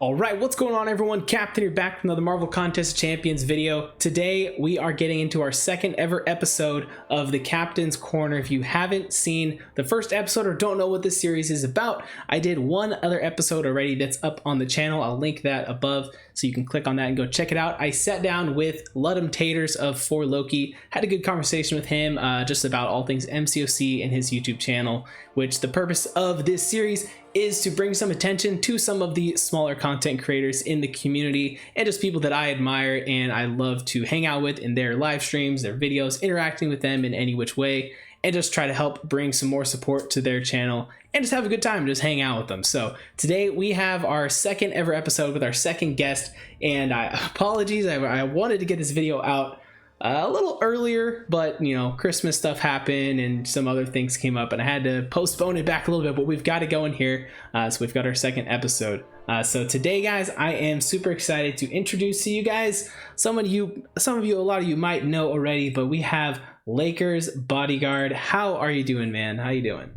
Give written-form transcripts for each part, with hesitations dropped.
All right, what's going on, everyone? Captain here, back with another Marvel Contest of Champions video. Today, we are getting into our second ever episode of the Captain's Corner. If you haven't seen the first episode or don't know what this series is about, I did one other episode already that's up on the channel. I'll link that above so you can click on that and go check it out. I sat down with Ludum Taters of For Loki, had a good conversation with him just about all things MCOC and his YouTube channel, which the purpose of this series is to bring some attention to some of the smaller content creators in the community and just people that I admire and I love to hang out with in their live streams, their videos, interacting with them in any which way, and just try to help bring some more support to their channel and just have a good time, just hang out with them. So today we have our second ever episode with our second guest, and apologies, I wanted to get this video out a little earlier, but you know, Christmas stuff happened and some other things came up and I had to postpone it back a little bit, but we've got it going here. So we've got our second episode. So today, guys, I am super excited to introduce to you guys some of you, a lot of you might know already, but we have LakersBodyguard. How are you doing, man? How you doing?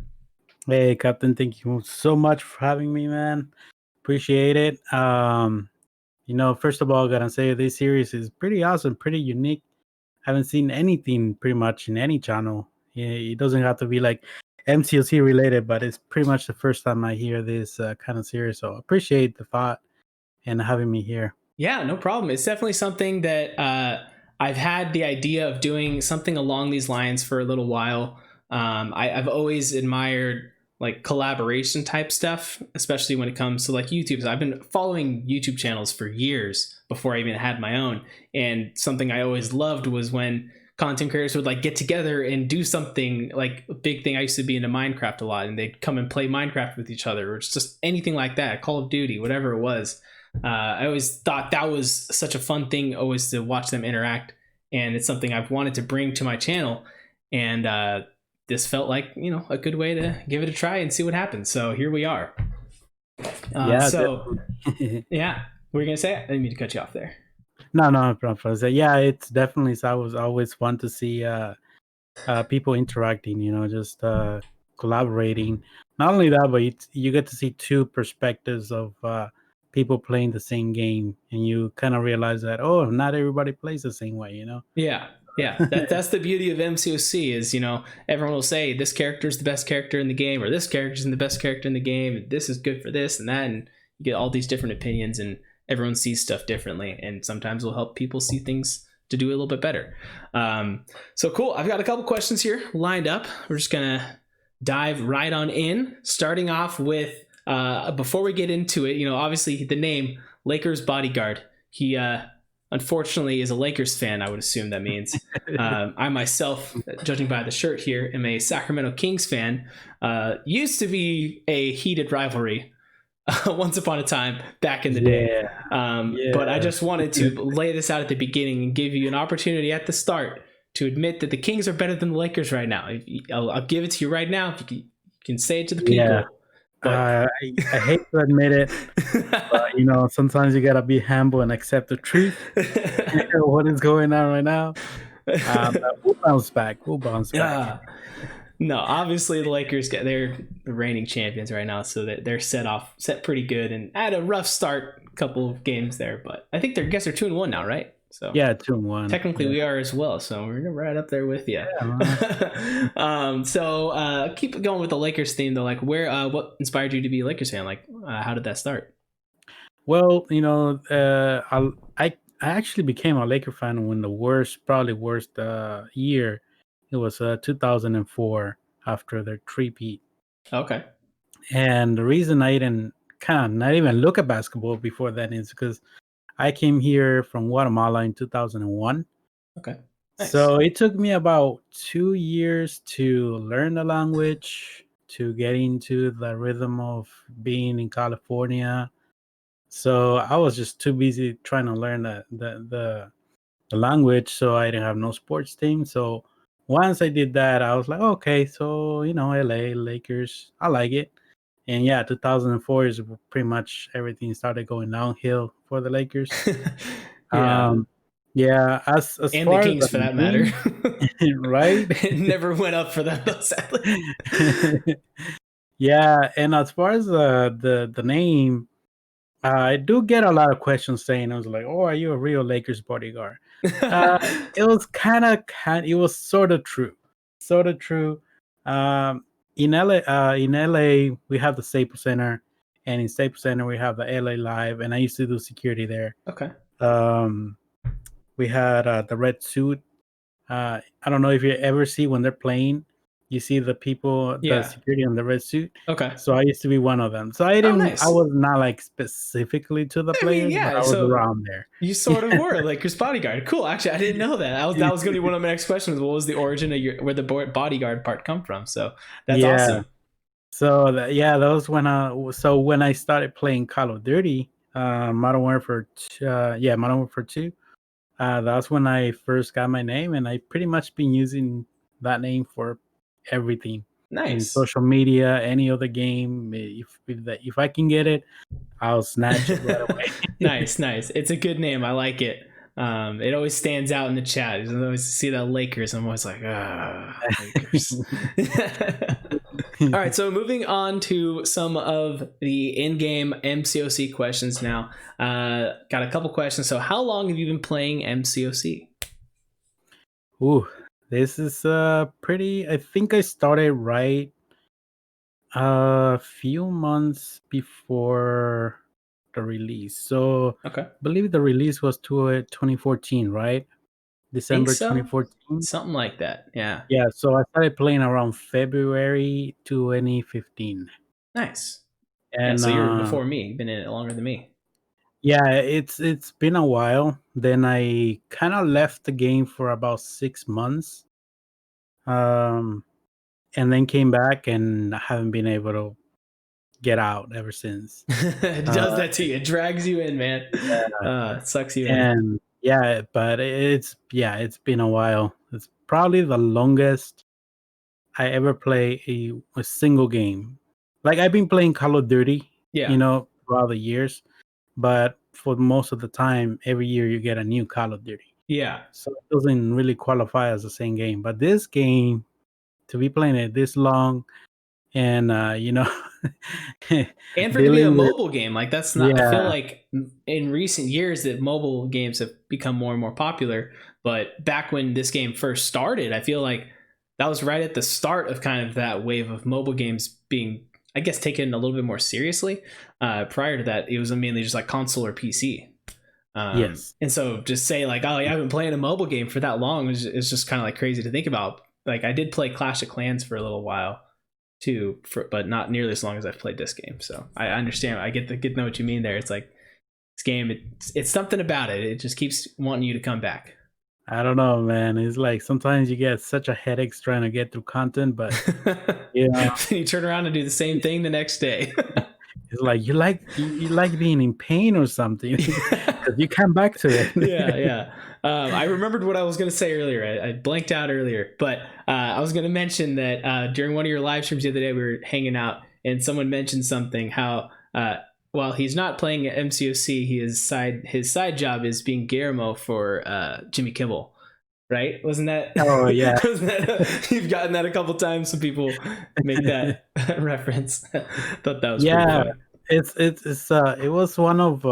Hey, Captain, thank you so much for having me, man. Appreciate it. You know, first of all, I gotta say this series is pretty awesome, pretty unique. Haven't seen anything pretty much in any channel. It doesn't have to be like MCOC related, but it's pretty much the first time I hear this kind of series. So appreciate the thought and having me here. Yeah, no problem. It's definitely something that I've had the idea of doing something along these lines for a little while. I've always admired like collaboration type stuff, especially when it comes to like YouTube. So I've been following YouTube channels for years before I even had my own. And something I always loved was when content creators would like get together and do something. Like a big thing, I used to be into Minecraft a lot, and they'd come and play Minecraft with each other, or just anything like that, Call of Duty, whatever it was. I always thought that was such a fun thing always to watch them interact. And it's something I've wanted to bring to my channel. And this felt like, you know, a good way to give it a try and see what happens. So here we are. Yeah, what were you gonna say? I didn't mean to cut you off there. No problem. Yeah, it's definitely. I was always fun to see people interacting. You know, just collaborating. Not only that, but you get to see two perspectives of people playing the same game, and you kind of realize that not everybody plays the same way. You know. Yeah, that's the beauty of MCOC is, you know, everyone will say this character is the best character in the game, or this character is the best character in the game, and this is good for this and that, and you get all these different opinions, and everyone sees stuff differently, and sometimes will help people see things to do a little bit better. So cool. I've got a couple questions here lined up. We're just gonna dive right on in, starting off with before we get into it, you know, obviously the name LakersBodyguard. He unfortunately is a Lakers fan, I would assume that means. I myself, judging by the shirt here, am a Sacramento Kings fan. Used to be a heated rivalry once upon a time back in the day. But I just wanted to lay this out at the beginning and give you an opportunity at the start to admit that the Kings are better than the Lakers right now. I'll give it to you right now. If you can say it to the people. Yeah. I hate to admit it, but you know, sometimes you gotta be humble and accept the truth. What is going on right now? We'll bounce back. No, obviously the Lakers they're the reigning champions right now, so that they're set pretty good, and had a rough start, couple of games there, but I think they're 2-1 now, right? So yeah, 2-1. Technically, we are as well, so we're right up there with you. Yeah, so keep going with the Lakers theme though. Like, what inspired you to be a Lakers fan? Like, how did that start? Well, you know, I actually became a Laker fan when probably worst year. It was 2004 after their three-peat. Okay. And the reason I didn't not even look at basketball before that is because I came here from Guatemala in 2001. Okay. Nice. So it took me about 2 years to learn the language, to get into the rhythm of being in California. So I was just too busy trying to learn the language, so I didn't have no sports team. So once I did that, I was like, okay, so, you know, LA, Lakers, I like it. And yeah, 2004 is pretty much everything started going downhill for the Lakers. Yeah. As and far the Kings as for that matter. Right? It never went up for them, though, sadly. Yeah, and as far as the name, I do get a lot of questions saying, I was like, "Oh, are you a real Lakers bodyguard?" Uh, it was it was sort of true, sort of true. Um, in LA, we have the Staples Center, and in Staples Center we have the LA Live, and I used to do security there. Okay. Um, we had the red suit. I don't know if you ever see when they're playing, you see the people, the Yeah. security in the red suit. Okay. So I used to be one of them. So Oh, I nice. was not like specifically to the I mean, players, but yeah. I was So around there. you sort of were Lakers bodyguard. Cool. Actually, I didn't know that. That was going to be one of my next questions. What was the origin of where the bodyguard part come from? So that's Yeah. awesome. So that was when I started playing Call of Duty, Modern Warfare, Modern Warfare 2. That's when I first got my name, and I pretty much been using that name for everything in Nice. social media, any other game. If I can get it, I'll snatch it right away. Nice, nice. It's a good name. I like it. It always stands out in the chat. I always see that Lakers. I'm always like, Lakers. All right, so moving on to some of the in-game MCOC questions now. Got a couple questions. So how long have you been playing MCOC? Ooh, this is pretty. I think I started right a few months before the release. So Okay. I believe the release was 2014, right? Think December so. 2014. Something like that. Yeah. Yeah, so I started playing around February 2015. Nice. Yeah, And so you're before me. You've been in it longer than me. yeah, it's been a while. Then I kind of left the game for about 6 months. Um and then came back, and I haven't been able to get out ever since. It does Uh that to you. It drags you in, man. yeah, It sucks you in. and yeah, but it's been a while. It's probably the longest I ever play a single game. Like, I've been playing Call of Duty, Yeah. throughout the years, but for most of the time, every year you get a new Call of Duty. Yeah. So it doesn't really qualify as the same game. But this game, to be playing it this long, and And for it to be a dealing with mobile game, like that's not, I feel yeah, like in recent years that mobile games have become more and more popular. But back when this game first started, I feel like that was right at the start of kind of that wave of mobile games being, I guess, taken a little bit more seriously. Prior to that, it was mainly just like console or PC. yes, And so just say like, oh, yeah, I've been playing a mobile game for that long is just kind of like crazy to think about. Like I did play Clash of Clans for a little while too, but not nearly as long as I've played this game. So I understand. I get to know what you mean there. It's like this game. It's something about it. It just keeps wanting you to come back. I don't know, man. It's like sometimes you get such a headache trying to get through content, but Then you turn around and do the same thing the next day. it's like you like being in pain or something because you come back to it. Yeah. I remembered what I was going to say earlier. I blanked out earlier, but I was going to mention that during one of your live streams the other day, we were hanging out and someone mentioned something how while he's not playing at MCOC, his side job is being Guillermo for Jimmy Kimmel. Right? Wasn't that? Oh yeah, You've gotten that a couple times. Some people make that reference. Thought that was pretty funny. it was one of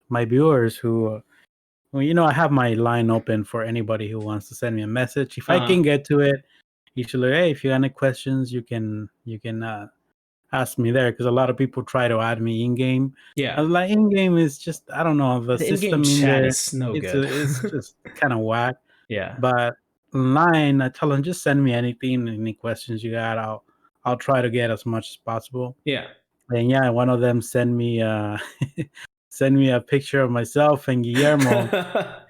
my viewers who I have my line open for anybody who wants to send me a message. If I can get to it, usually, hey, if you have any questions, you can ask me there, because a lot of people try to add me in game. Yeah, Like, in game is just, I don't know, the in-game system in chat there. is no good. It's just kind of whack. Yeah, But online, I tell them, just send me anything, any questions you got. I'll try to get as much as possible. yeah. And yeah, one of them send me send me a picture of myself and Guillermo,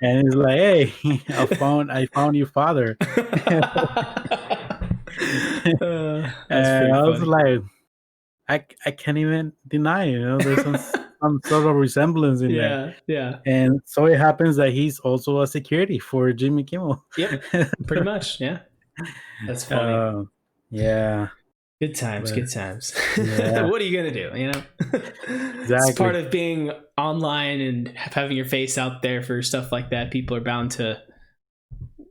and he's like, "Hey, I found your father." That's And pretty I was funny. like, I can't even deny it. There's some sort of resemblance in there. Yeah. And so it happens that he's also a security for Jimmy Kimmel. Yep, pretty much. Yeah, that's funny. Yeah. Good times, But, good times. yeah. What are you gonna do? It's part Exactly. of being online and having your face out there for stuff like that. People are bound to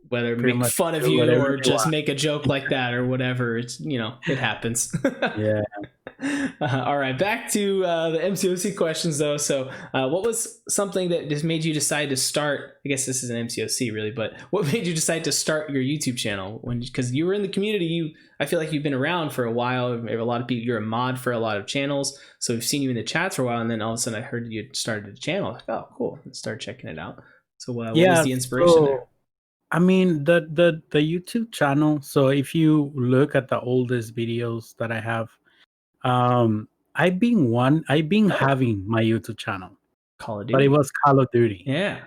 whether Pretty make much fun of do you whatever or they just want. make a joke like that or whatever. It's it happens. Yeah. All right, back to the MCOC questions though. So, what was something that just made you decide to start? I guess this is an MCOC really, but what made you decide to start your YouTube channel? Because you were in the community, I feel like you've been around for a while. A lot of people, you're a mod for a lot of channels, so we've seen you in the chats for a while, and then all of a sudden I heard you started a channel. Like, oh, cool! Let's start checking it out. So, what was the inspiration there? I mean, the YouTube channel. So if you look at the oldest videos that I have, I've been having my YouTube channel, Call of Duty. but it was Call of Duty. Yeah.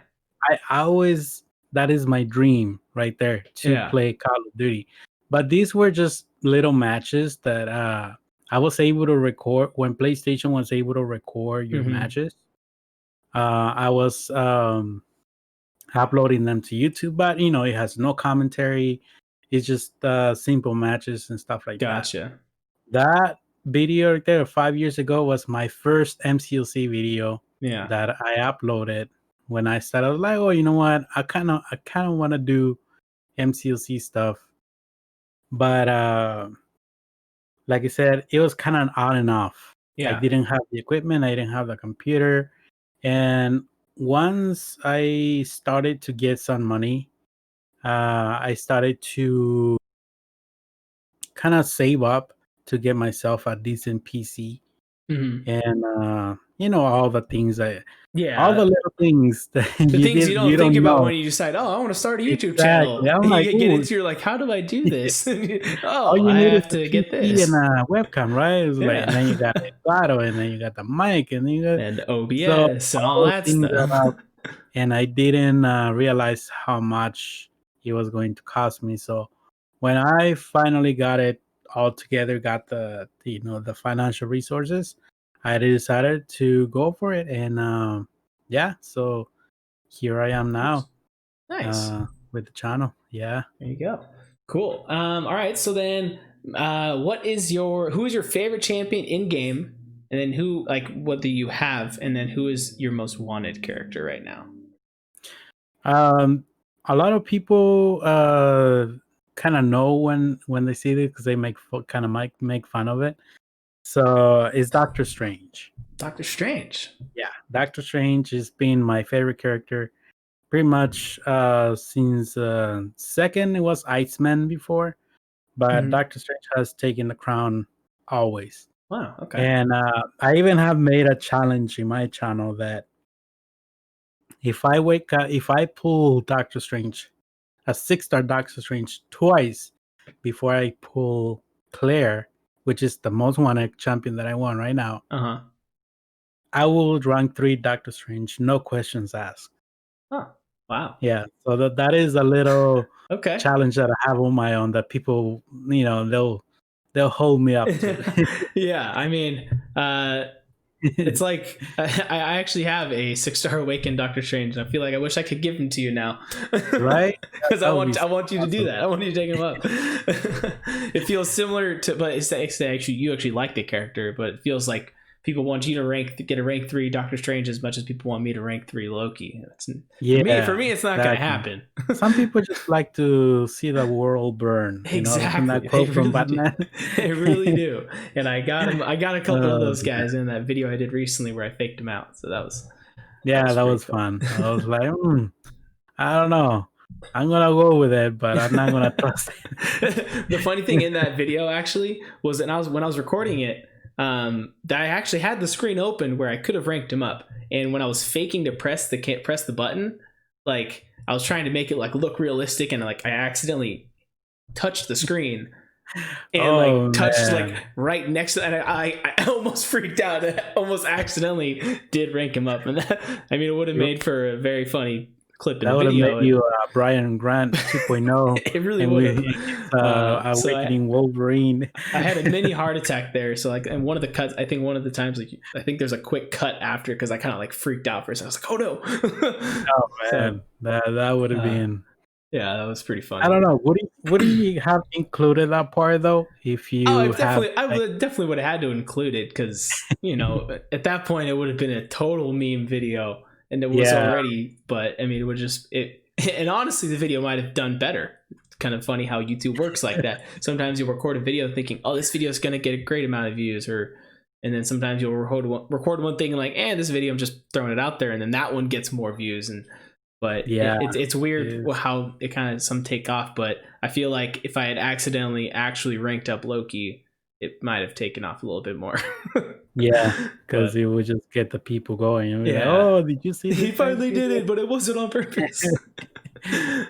I always, that is my dream right there, to play Call of Duty. But these were just little matches that I was able to record when PlayStation was able to record your matches. I was uploading them to YouTube, but it has no commentary. It's just simple matches and stuff like that. Gotcha. That video right there 5 years ago was my first MCLC video that I uploaded. When I started, I was like, oh, you know what? I kind of want to do MCLC stuff. But like I said, it was kind of on and off. I didn't have the equipment. I didn't have the computer. And once I started to get some money, I started to kind of save up to get myself a decent PC. And all the things all the little things that you don't think about when you decide, oh, I want to start a YouTube channel. I'm like, you get into, you're like, how do I do this? Oh, you I need have to get this and a webcam, right? It was like, and then you got the Elgato, and then you got the mic, and then you got and OBS and all that stuff. And I didn't realize how much it was going to cost me. So when I finally got it all together, got the financial resources, I decided to go for it. And so here I am now. Nice. With the channel. Yeah. There you go. Cool. All right. So then who is your favorite champion in game? And then what do you have? And then who is your most wanted character right now? A lot of people kind of know when they see it, because they make fun of it. So it's Doctor Strange. Doctor Strange. Yeah, Doctor Strange has been my favorite character pretty much since second it was Iceman before, but Doctor Strange has taken the crown always. Wow. Okay. And I even have made a challenge in my channel that if I pull Doctor Strange, a 6-star Doctor Strange twice before I pull Claire, which is the most wanted champion that I want right now, I will rank 3 Doctor Strange, no questions asked. Oh, wow. Yeah, so that is a little challenge that I have on my own that people, they'll hold me up to. Yeah, I mean, it's like I actually have a 6-star awakened Doctor Strange, and I feel like I wish I could give him to you now, right? Because I want you to do that. I want you to take him up. It feels similar to, but it's actually you actually like the character, but it feels like people want you to get a rank 3 Doctor Strange as much as people want me to rank 3 Loki. For me, it's not going to happen. Some people just like to see the world burn. Exactly. That quote from Batman. They really do. And I got a couple of those guys in that video I did recently where I faked them out. So that was fun. I was like, I don't know. I'm going to go with it, but I'm not going to trust it. The funny thing in that video actually was that when I was recording it, that I actually had the screen open where I could have ranked him up, and when I was faking to press the button, like I was trying to make it like look realistic, and like I accidentally touched the screen and touched like right next to, and I almost freaked out. I almost accidentally did rank him up, and that, I mean, it would have made for a very funny clip in the video. That would have made you Brian Grant 2.0. It really would have. Awakening Wolverine. I had a mini heart attack there. So like, and one of the cuts, I think one of the times, like, I think there's a quick cut after, because I kind of like freaked out for a second. I was like, oh no. Oh man, that would have been. Yeah, that was pretty fun. I don't know. Would you have included that part though? If you, I definitely would have had to include it, because at that point it would have been a total meme video. And it was already, but I mean, it would just and honestly, the video might have done better. It's kind of funny how YouTube works like that. Sometimes you record a video thinking, oh, this video is going to get a great amount of views, or and then sometimes you'll record one thing and like, this video, I'm just throwing it out there, and then that one gets more views. But Yeah, it's it weird is. how it kind of some take off. But I feel like if I had accidentally actually ranked up Loki, it might have taken off a little bit more. Yeah, because But it would just get the people going and be like, yeah, "Oh, did you see he this guy's finally did video? it, but it wasn't on purpose.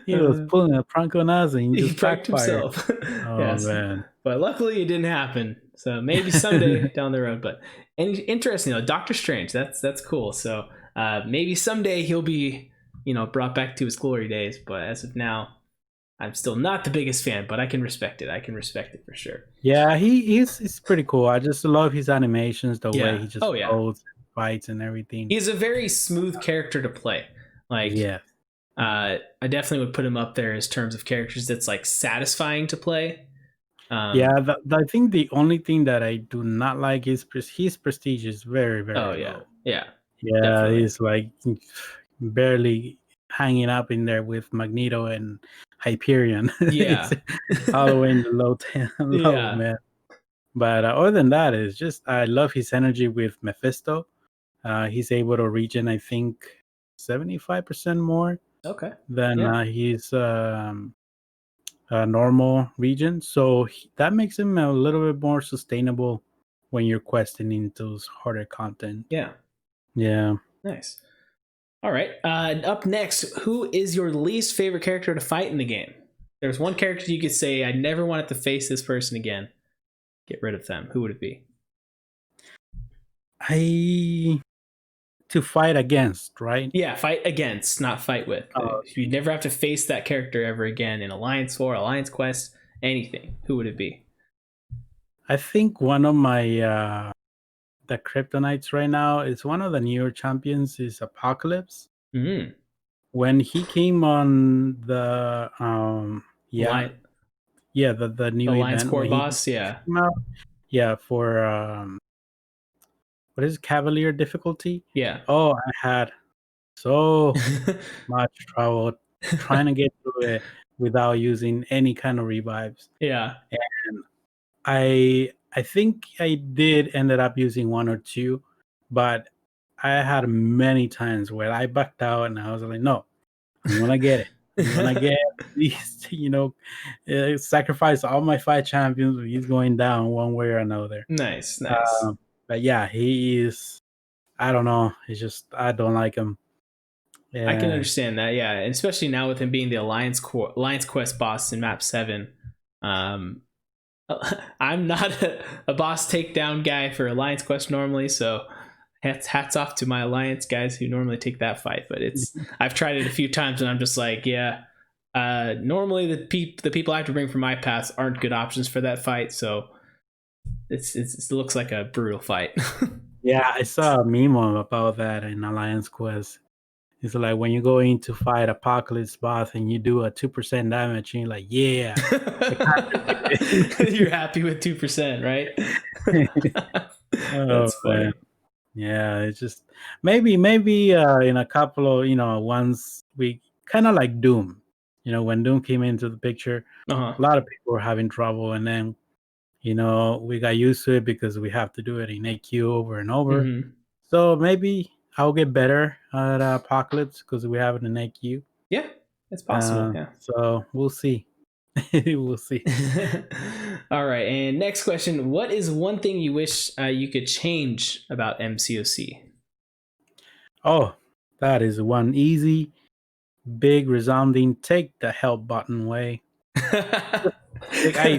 He was pulling a prank on us and He just pranked backfired." himself. Oh Yes, man. but luckily it didn't happen. So maybe someday down the road. But interesting though, Doctor Strange. That's cool. So maybe someday he'll be brought back to his glory days. But as of now, I'm still not the biggest fan. But I can respect it. I can respect it for sure. Yeah, he's pretty cool. I just love his animations, the way Yeah. he just Oh yeah. flows, fights, and everything. He's a very smooth character to play. Like Yeah. I definitely would put him up there as terms of characters that's like satisfying to play. Yeah, I think the only thing that I do not like is his prestige is very, Oh very yeah. low. Yeah. Yeah, Definitely. he's like barely hanging up in there with Magneto and Hyperion. Yeah. It's all the way in the low low, Yeah. man. But other than that, it's just I love his energy with Mephisto. He's able to regen, I think, 75% more Okay. than Yeah. his normal region. So that makes him a little bit more sustainable when you're questing into those harder content. Yeah. Yeah. Nice. All right. Up next, who is your least favorite character to fight in the game? There's one character you could say, I never wanted to face this person again. Get rid of them. Who would it be? To fight against, right? Yeah, fight against, not fight with. Uh, You'd never have to face that character ever again in Alliance War, Alliance Quest, anything. Who would it be? I think one of my the kryptonites right now is one of the newer champions is Apocalypse. Mm-hmm. When he came on the Alliance, the new Alliance event Core when he boss, yeah. came out, for what is it, Cavalier difficulty? Yeah. Oh, I had so much trouble trying to get through it without using any kind of revives. Yeah. And I think I did ended up using one or two, but I had many times where I backed out and I was like, no, I'm gonna get it. I'm gonna get these, sacrifice all my 5 champions. He's going down one way or another. Nice, nice. But yeah, he is. I don't know. It's just I don't like him. I can Yeah, understand that, yeah, and especially now with him being the Alliance Quest boss in Map 7. Um, I'm not a boss takedown guy for Alliance Quest normally, so hats off to my Alliance guys who normally take that fight. But I've tried it a few times and I'm just like, yeah. Normally the people I have to bring from my paths aren't good options for that fight, so it looks like a brutal fight. yeah. I saw a meme about that in Alliance Quest. It's like when you go in to fight Apocalypse boss and you do a 2% damage, and you're like, yeah, I can't do You're happy with 2%, right? it. Oh That's man. funny. Yeah, it's just maybe in a couple of once we kind of like Doom. When Doom came into the picture, Uh-huh. a lot of people were having trouble, and then we got used to it because we have to do it in AQ over and over. Mm-hmm. So maybe I'll get better at Apocalypse because we have it in AQ. Yeah, it's possible. Yeah. So we'll see. We'll see. All right. And next question: what is one thing you wish you could change about MCOC? Oh, that is one easy, big, resounding take the help button way. Like I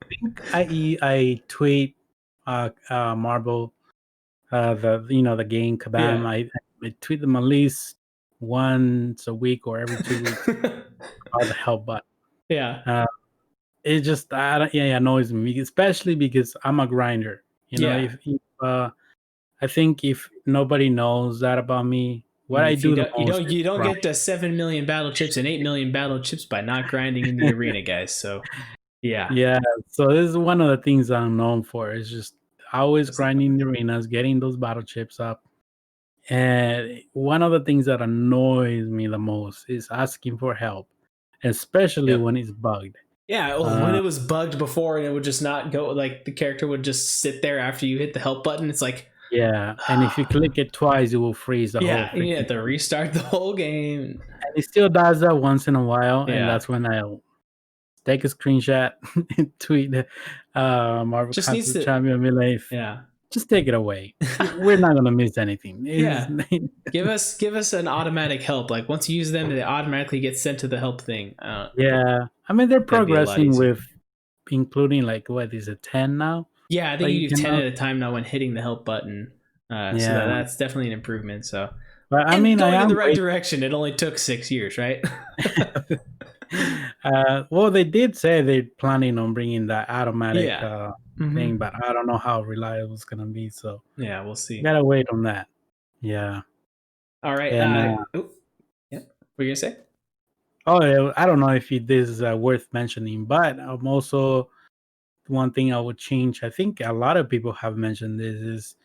think I tweet Marvel the game Kabam. Yeah. I tweet them at least once a week or every 2 weeks about the help button. Yeah. It just I don't, yeah, it annoys me, especially because I'm a grinder. Yeah. If I think if nobody knows that about me, what And I if you do the don't, most is you don't grind. get to 7 million battle chips and 8 million battle chips by not grinding in the arena, guys. So, yeah. Yeah, so this is one of the things I'm known for. Is just always grinding the arenas, getting those battle chips up. And one of the things that annoys me the most is asking for help, especially Yep. when it's bugged. Yeah, when it was bugged before and it would just not go, like the character would just sit there after you hit the help button. It's like, Yeah, and if you click it twice, it will freeze the whole yeah, you freaking have to thing. restart the whole game. And it still does that once in a while, and Yeah, that's when I'll take a screenshot and tweet Marvel just needs Contest to, Champion Melee. yeah. Just take it away. We're not gonna miss anything. Yeah. Give us an automatic help. Like once you use them, they automatically get sent to the help thing. Yeah, I mean they're That'd be a lot progressing easier. with including like what is it 10 now? Yeah, I think Like you you do can 10 at a time now when hitting the help button. So yeah, that's definitely an improvement. So but I and mean I going in the am right direction. It only took 6 years, right? well, they did say they're planning on bringing that automatic Yeah. thing, Hmm. but I don't know how reliable it's gonna be. So Yeah, we'll see. gotta wait on that. Yeah, All right. and Yeah. What were you gonna say? oh, yeah, I don't know if this is worth mentioning, but I'm also one thing I would change. I think a lot of people have mentioned this is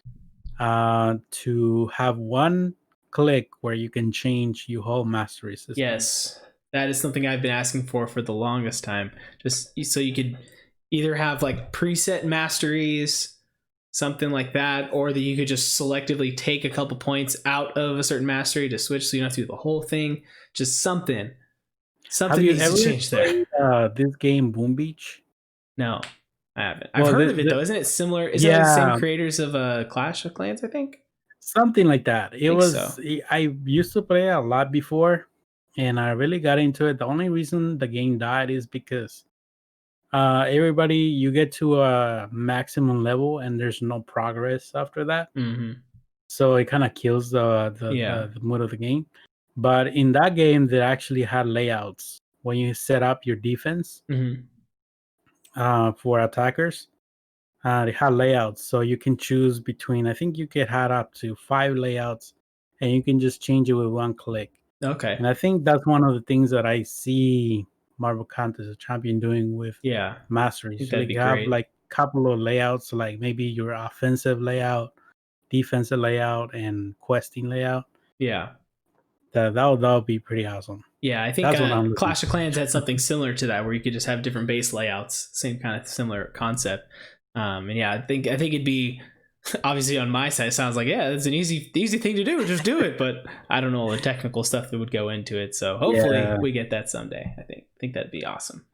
to have one click where you can change your whole mastery system. Yes, that is something I've been asking for the longest time. Just so you could either have like preset masteries, something like that, or that you could just selectively take a couple points out of a certain mastery to switch, so you don't have to do the whole thing. Just something. Have Something you needs to ever change there. played this game Boom Beach? No, I haven't. I've Well, heard of it though. Isn't it similar? Is that like the same yeah, creators of Clash of Clans? I think. something like that. I It think so. was I used to play a lot before, and I really got into it. The only reason the game died is because everybody you get to a maximum level and there's no progress after that. Hmm. So it kind of kills Yeah. the mood of the game. But in that game, they actually had layouts when you set up your defense Hmm. for attackers. They had layouts, so you can choose between. I think you could have up to 5 layouts, and you can just change it with one click. Okay. And I think that's one of the things that I see Marvel Contest Champion doing with Yeah. I think masteries. that'd Like be you have great. like couple of layouts, like maybe your offensive layout, defensive layout, and questing layout. Yeah. That'll be pretty awesome. Yeah, I think That's what I'm looking Clash of Clans had for. something similar to that, where you could just have different base layouts, same kind of similar concept. And yeah, I think it'd be obviously on my side. It sounds like yeah, it's an easy thing to do. Just do it, but I don't know all the technical stuff that would go into it. So hopefully Yeah, we get that someday. I think that'd be awesome.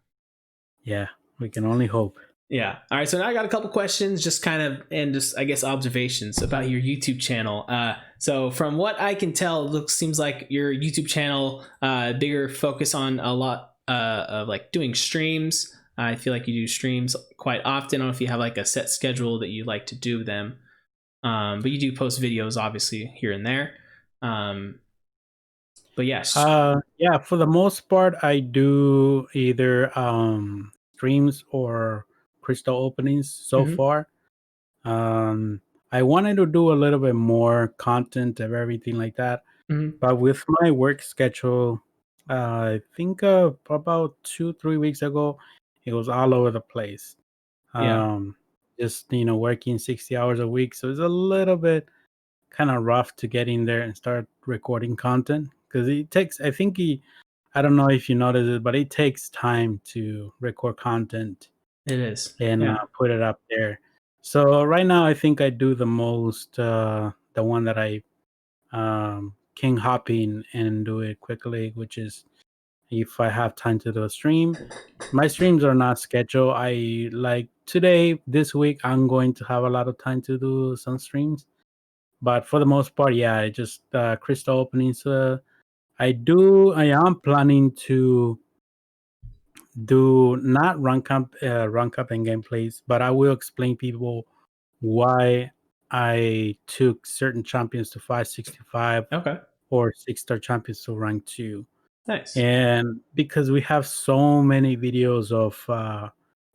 yeah. We can only hope. Yeah. All right. So now I got a couple questions, just kind of, and just I guess observations about your YouTube channel. So from what I can tell, seems like your YouTube channel, bigger focus on a lot of like doing streams. I feel like you do streams quite often. I don't know if you have like a set schedule that you like to do them, but you do post videos obviously here and there. Um, but yes. Yeah, for the most part, I do either streams or crystal openings so Hmm. far. Um, I wanted to do a little bit more content of everything like that, Hmm. but with my work schedule, I think about 2 3 weeks ago, it was all over the place. Yeah, Um, just working 60 hours a week, so it's a little bit kind of rough to get in there and start recording content because it takes. I think I don't know if you notice it, but it takes time to record content it is. and Yeah. put it up there. So right now, I think I do the most the one that I king hopping and do it quickly, which is if I have time to do a stream. My streams are not scheduled. I like today, this week, I'm going to have a lot of time to do some streams. But for the most part, yeah, I just crystal openings. I am planning to do not rank up and gameplays, but I will explain people why I took certain champions to 565 Okay. or 6-star champions to rank 2. Nice. And because we have so many videos of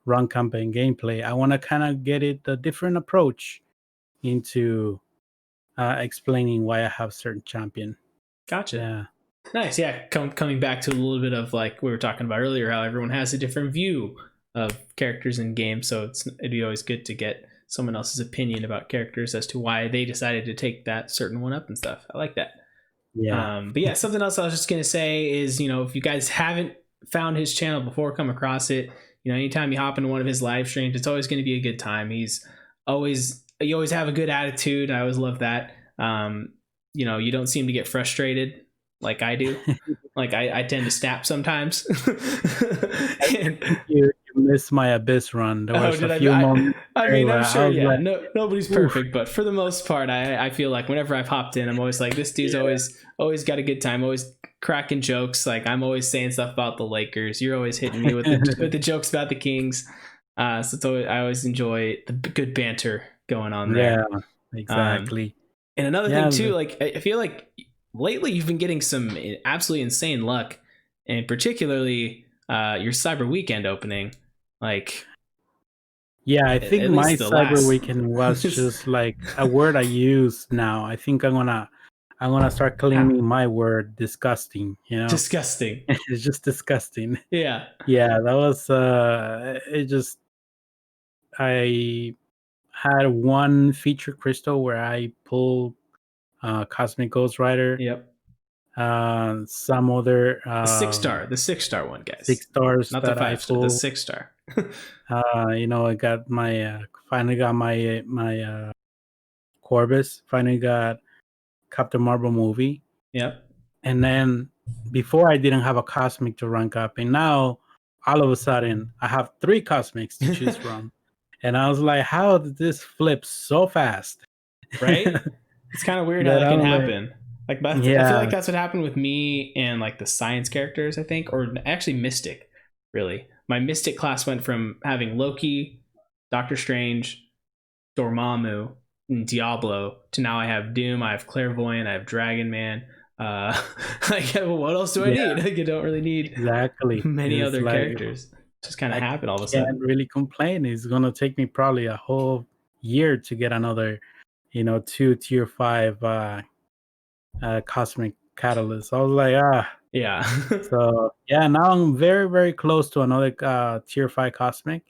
run campaign gameplay, I want to kind of get it a different approach into explaining why I have certain champion. Gotcha. Yeah, Nice. Yeah. Coming back to a little bit of like we were talking about earlier, how everyone has a different view of characters in games. So it'd be always good to get someone else's opinion about characters as to why they decided to take that certain one up and stuff. I like that. yeah, But yeah, something else I was just gonna say is, if you guys haven't found his channel before, come across it, anytime you hop into one of his live streams, it's always going to be a good time. You always have a good attitude. I always love that. You don't seem to get frustrated like I do. Like I tend to snap sometimes. You missed my Abyss run. There was a few moments. I mean, I'm sure, yeah. Like, Nobody's perfect, but for the most part, I feel like whenever I've hopped in, I'm always like, this dude's always got a good time, always cracking jokes. Like I'm always saying stuff about the Lakers. You're always hitting me with the jokes about the Kings. So I always enjoy the good banter going on there. Yeah, exactly. And another thing too, like I feel like lately you've been getting some absolutely insane luck, and particularly your Cyber Weekend opening. Like, yeah, I think my Cyber Weekend was just like a word I use now. I think I'm gonna start claiming my word, disgusting. Disgusting. It's just disgusting. Yeah. Yeah, that was I had one feature crystal where I pulled Cosmic Ghost Rider. Yep. Some other the 6-star one, guys. 6 stars, not that the 5-star, the 6-star. I got my finally got my Corvus. Finally got Captain Marvel movie. Yep. And then before I didn't have a Cosmic to rank up, and now all of a sudden I have 3 Cosmics to choose from. And I was like, how did this flip so fast? Right? It's kind of weird how that can happen. I feel like that's what happened with me and like the science characters, I think, or actually Mystic. Really, my Mystic class went from having Loki, Doctor Strange, Dormammu, and Diablo to now I have Doom, I have Clairvoyant, I have Dragon Man. What else do I need? Like, I don't really need many other characters. Just kind of happen all of a sudden. Can't really complain. It's gonna take me probably a whole year to get another, 2 tier 5 Cosmic Catalyst. I was like, yeah. So yeah, now I'm very, very close to another tier 5 Cosmic.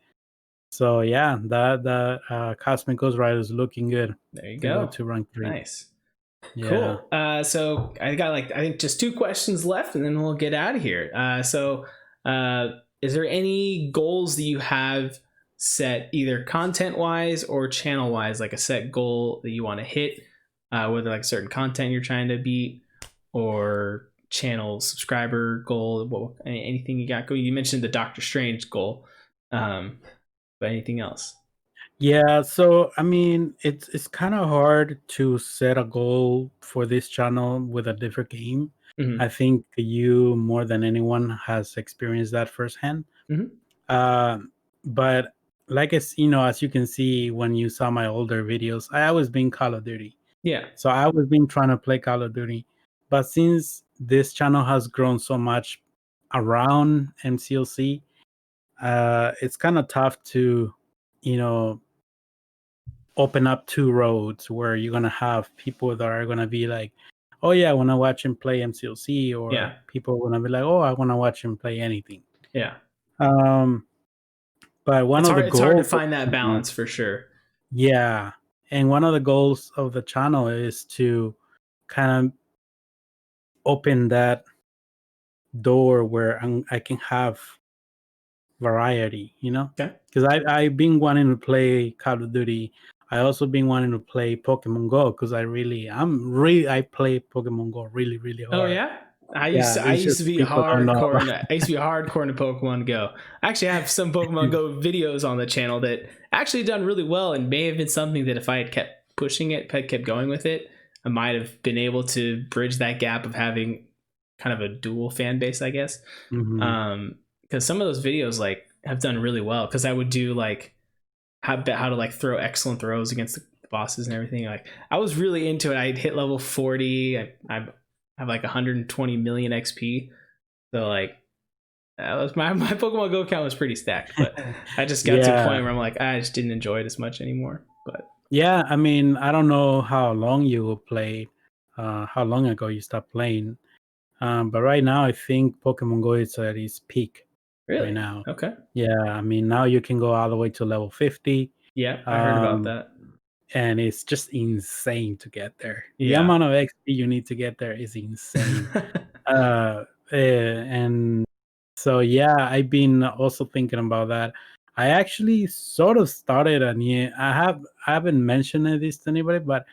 So yeah, that Cosmic Ghost Rider is looking good. There you go. To rank 3. Nice. Yeah. Cool. So I got I think just 2 questions left, and then we'll get out of here. Is there any goals that you have set, either content wise or channel wise, like a set goal that you want to hit, whether like certain content you're trying to beat or channel subscriber goal, anything you got going? You mentioned the Doctor Strange goal, but anything else? Yeah, so I mean, it's kind of hard to set a goal for this channel with a different game. Mm-hmm. I think you more than anyone has experienced that firsthand. Mm-hmm. But like as you can see when you saw my older videos, I always been Call of Duty. Yeah. So I always been trying to play Call of Duty. But since this channel has grown so much around MCLC, it's kind of tough to, open up 2 roads where you're gonna have people that are gonna be like, oh yeah, I want to watch him play MCLC, or people are gonna be like, oh, I want to watch him play anything. Yeah. But it's hard to find that balance for sure. Yeah, and one of the goals of the channel is to kind of open that door where I can have variety, Okay. Because I've been wanting to play Call of Duty. I also been wanting to play Pokemon Go because I play Pokemon Go really, really hard. Oh yeah. I used to be hardcore. I used to be hardcore into Pokemon Go. Actually, I have some Pokemon Go videos on the channel that actually done really well, and may have been something that if I had kept pushing it, kept going with it, I might have been able to bridge that gap of having kind of a dual fan base, I guess. Mm-hmm. Because some of those videos like have done really well. Because I would do like how to like throw excellent throws against the bosses and everything. Like I was really into it. I'd hit level 40. I have like 120 million XP. So like that was my Pokemon Go account was pretty stacked. But I just got to a point where I'm like, I just didn't enjoy it as much anymore. But yeah, I mean, I don't know how long you played, how long ago you stopped playing. But right now, I think Pokemon Go is at its peak. Really? Right now. Okay. Yeah, I mean, now you can go all the way to level 50. Yeah, I heard about that. And it's just insane to get there. Yeah. The amount of XP you need to get there is insane. And So yeah, I've been also thinking about that. I actually sort of started a new. I haven't mentioned this to anybody, but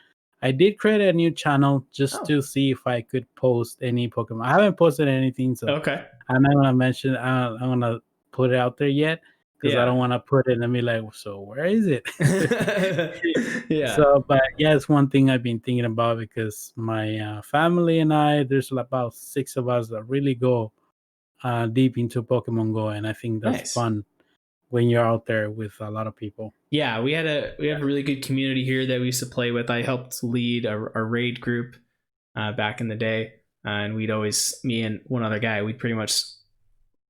I did create a new channel just Oh, to see if I could post any Pokemon. I haven't posted anything, so okay. I'm not gonna mention. I'm gonna put it out there yet because I Yeah. don't want to put it and be like, so where is it? Yeah. So, but yeah, it's one thing I've been thinking about because my family and I, there's about 6 of us that really go deep into Pokemon Go, and I think that's Nice. fun when you're out there with a lot of people. Yeah, we have a really good community here that we used to play with. I helped lead a raid group back in the day, and we'd always, me and one other guy, we'd pretty much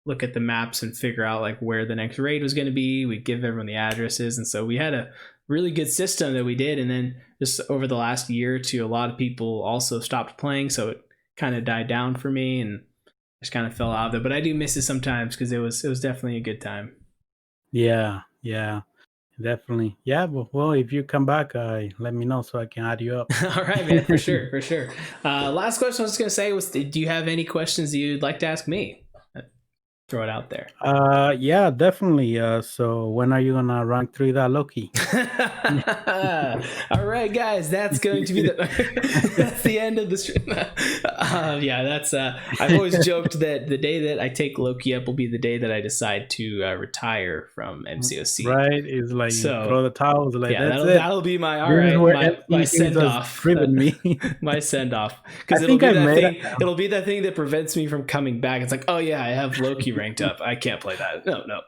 look at the maps and figure out like where the next raid was going to be. We'd give everyone the addresses, and so we had a really good system that we did. And then just over the last year or two, a lot of people also stopped playing, so it kind of died down for me, and just kind of fell out of it. But I do miss it sometimes because it was definitely a good time. Yeah, yeah, definitely. Yeah, well, if you come back, let me know so I can add you up. All right, man, for sure, for sure. Last question I was just gonna say was, do you have any questions you'd like to ask me? Throw it out there. Yeah, definitely. So when are you gonna rank 3 that Loki? All right, guys, that's going to be that's the end of the stream. Yeah, that's. I've always joked that the day that I take Loki up will be the day that I decide to retire from MCOC. Right? It's like you So throw the towels, like yeah, that's that'll it. be my This is where my MC things send has off. driven me. My send off, I because it'll think be I that made thing. It'll be that thing that prevents me from coming back. It's like, oh yeah, I have Loki ranked up. I can't play that. No.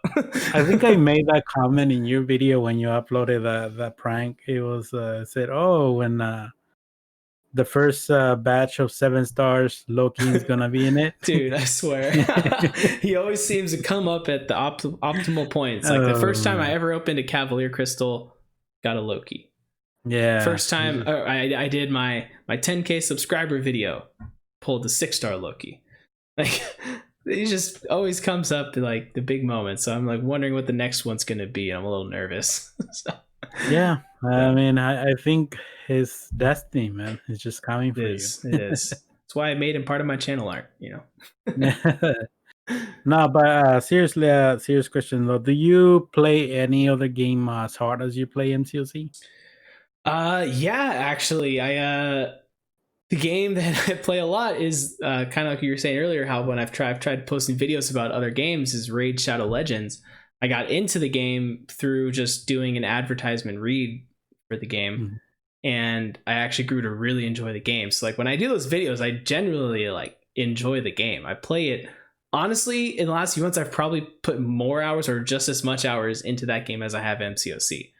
I think I made that comment in your video when you uploaded that prank. It was said, "Oh, when the first batch of 7 stars, Loki's gonna be in it." Dude, I swear. He always seems to come up at the optimal points. Like the Oh first time I man, ever opened a Cavalier Crystal, got a Loki. yeah. First time I did my 10K subscriber video, pulled the 6-star Loki. Like he just always comes up to like the big moments. So I'm like wondering what the next one's gonna be. I'm a little nervous. So, Yeah, I mean, I think his destiny, man, is just coming it for you. is. It is. That's why I made him part of my channel art. No, but seriously, serious question though. Do you play any other game as hard as you play MCOC? Yeah, actually, the game that I play a lot is kind of like you were saying earlier. How when I've tried posting videos about other games is Raid Shadow Legends. I got into the game through just doing an advertisement read for the game, Mhm. and I actually grew to really enjoy the game. So like when I do those videos, I generally like enjoy the game. I play it honestly in the last few months. I've probably put more hours or just as much hours into that game as I have MCOC.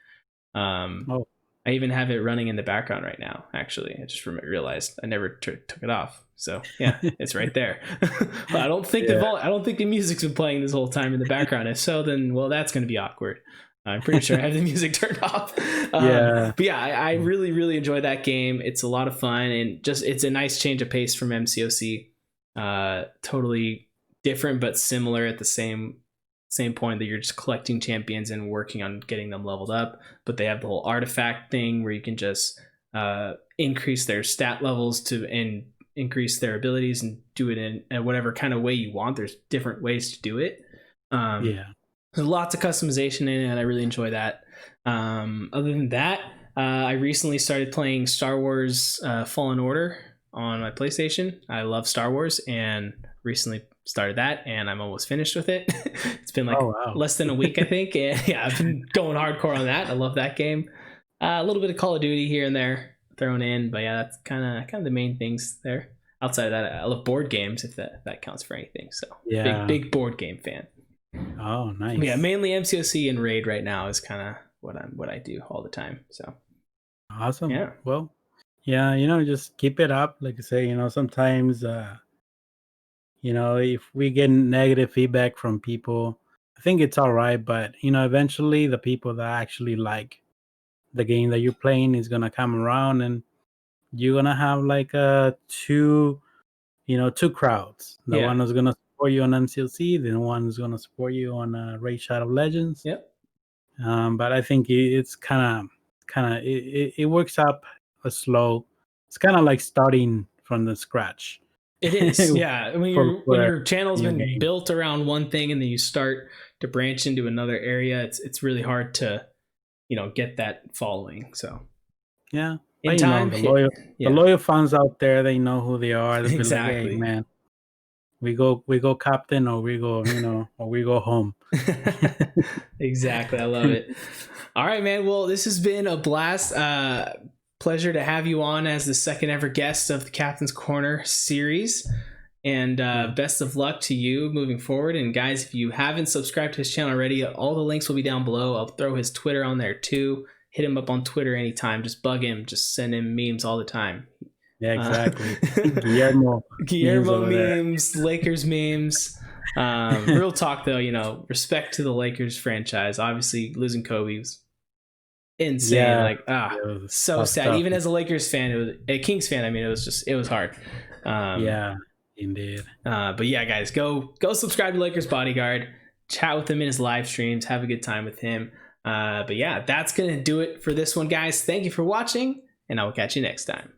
Oh, I even have it running in the background right now. Actually, I just realized I never took it off. So yeah, it's right there. But I don't think yeah. I don't think the music's been playing this whole time in the background. If so, then well, that's going to be awkward. I'm pretty sure I have the music turned off. Yeah. But yeah, I really really enjoy that game. It's a lot of fun, and just it's a nice change of pace from MCOC. Totally different but similar at the same point, that you're just collecting champions and working on getting them leveled up. But they have the whole artifact thing where you can just increase their stat levels and increase their abilities and do it in whatever kind of way you want. There's different ways to do it. Yeah. There's lots of customization in it, and I really enjoy that. Other than that, I recently started playing Star Wars Fallen Order on my PlayStation. I love Star Wars, and recently started that, and I'm almost finished with it. It's been like Oh wow. less than a week, I think. And yeah, I've been going hardcore on that. I love that game. A little bit of Call of Duty here and there thrown in, but yeah, that's kind of the main things there. Outside of that, I love board games, if that counts for anything. So Yeah. big board game fan. Oh, nice. But yeah, mainly MCOC and Raid right now is kind of what I do all the time. So Awesome. yeah. Well, yeah, just keep it up. Like I say, sometimes if we get negative feedback from people, I think it's all right, but eventually the people that actually like the game that you're playing is gonna come around, and you're gonna have like two crowds. The Yeah. one who's gonna support you on MCLC, the one who's gonna support you on Raid Shadow Legends. Yep. But I think it's it works up a slow. It's kind of like starting from the scratch. It is, yeah. When your channel's new been game. built around one thing and then you start to branch into another area, it's really hard to, get that following. So Yeah. in But, time, the loyal fans out there, they know who they are. They'll be like, hey, exactly. man, we go captain, or we go, or we go home. Exactly. I love it. All right, man. Well, this has been a blast. Pleasure to have you on as the second ever guest of the Captain's Corner series. And best of luck to you moving forward. And guys, if you haven't subscribed to his channel already, all the links will be down below. I'll throw his Twitter on there too. Hit him up on Twitter anytime. Just bug him. Just send him memes all the time. Yeah, exactly. Guillermo memes, Lakers memes. Real talk though, respect to the Lakers franchise. Obviously, losing Kobe was insane. So sad. Stuff. Even as a Lakers fan, it was a Kings fan. I mean, it was hard. Yeah, indeed. But yeah, guys, go subscribe to Lakers Bodyguard. Chat with him in his live streams. Have a good time with him. But yeah, that's gonna do it for this one, guys. Thank you for watching, and I will catch you next time.